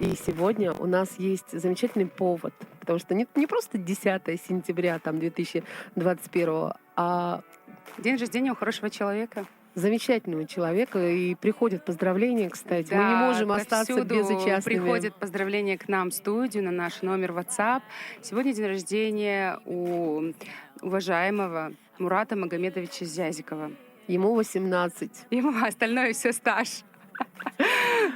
И сегодня у нас есть замечательный повод, потому что не просто 10 сентября там, 2021, а День рождения у хорошего человека. замечательного человека. И приходят поздравления, кстати. Мы не Да, можем остаться отовсюду безучастными. приходят поздравления к нам в студию на наш номер WhatsApp. Сегодня день рождения у уважаемого Мурата Магомедовича Зязикова. Ему 18. Ему остальное все стаж.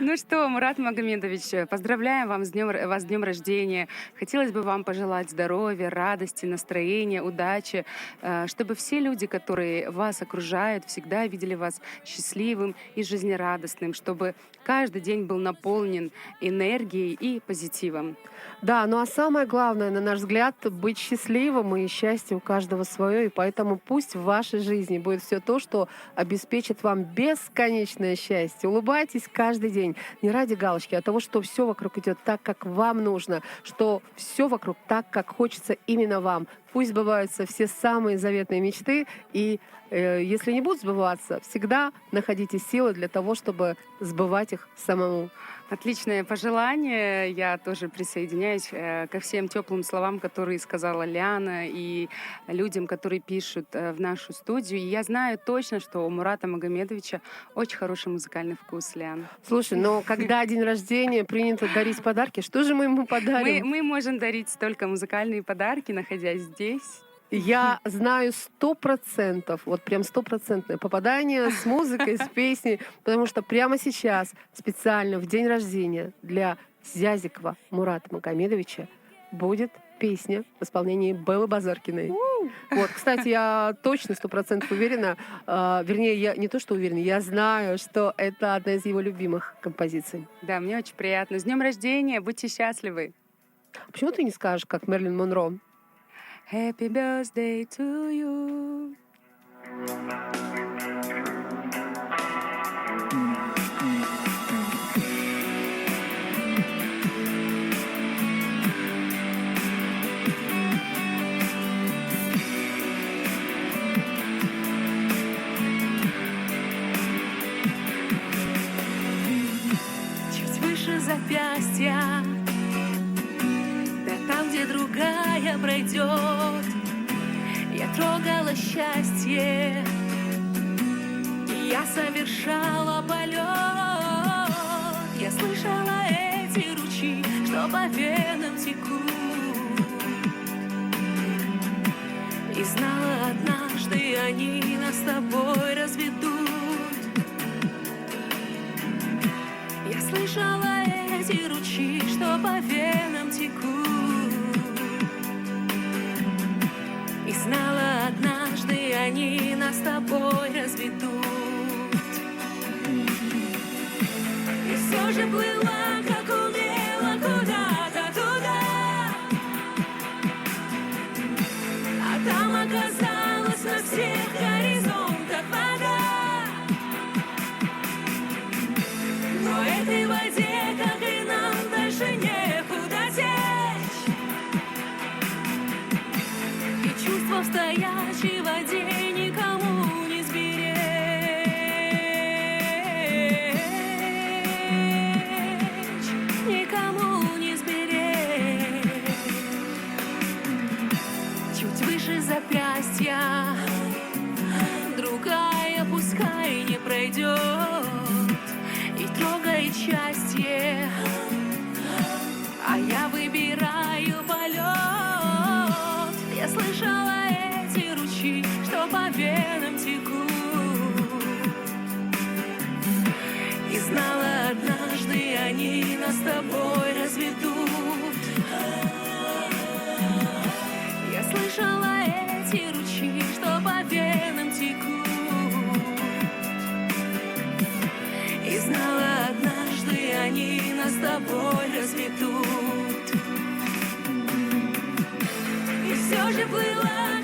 Ну что, Мурат Магомедович, поздравляем вас с днем рождения. Хотелось бы вам пожелать здоровья, радости, настроения, удачи, чтобы все люди, которые вас окружают, всегда видели вас счастливым и жизнерадостным, чтобы каждый день был наполнен энергией и позитивом. Да, ну а самое главное, на наш взгляд, быть счастливым, и счастье у каждого свое, и поэтому пусть в вашей жизни будет все то, что обеспечит вам бесконечное счастье. Улыбайтесь каждый день, не ради галочки, а того, что все вокруг идет так, как вам нужно, что все вокруг так, как хочется именно вам. Пусть сбываются все самые заветные мечты, и если не будут сбываться, всегда находите силы для того, чтобы сбывать их самому. Отличное пожелание. Я тоже присоединяюсь ко всем теплым словам, которые сказала Ляна, и людям, которые пишут в нашу студию. И я знаю точно, что у Мурата Магомедовича очень хороший музыкальный вкус, Лян. Слушай, но когда день рождения, принято дарить подарки, что же мы ему подарим? Мы можем дарить только музыкальные подарки, находясь здесь. Я знаю 100%, вот прям 100% попадание с музыкой, с песней, потому что прямо сейчас специально в день рождения для Зязикова Мурата Магомедовича будет песня в исполнении Беллы Базаркиной. Вот, кстати, я точно 100% уверена, вернее, я не то что уверена, я знаю, что это одна из его любимых композиций. Да, мне очень приятно. С днем рождения, будьте счастливы. Почему ты не скажешь, как Мерлин Монро? Happy birthday to you. Чуть выше запястья, да там, где другая пройдет, я трогала счастье, и я совершала полет. Я слышала эти ручьи, что по венам текут, и знала, однажды они нас с тобой разведут. Я слышала эти ручьи, что по венам текут, и знала, однажды они нас с тобой разведут. И все же плыла, как умела, куда-то туда, а там оказалась на всех горизонтах вода. Но этой воде, как и нам, дальше некуда течь, и чувства в стоячей воде никому не сберечь, никому не сберечь. Чуть выше запястья другая пускай не пройдет, трогает счастье, а я выбираю полет. Я слышала эти ручьи, что по венам текут, и знала, однажды они нас с тобой разведут. Я слышала эти ручьи, что по венам текут, и знала, однажды они нас с тобой разведут. И все же плыла,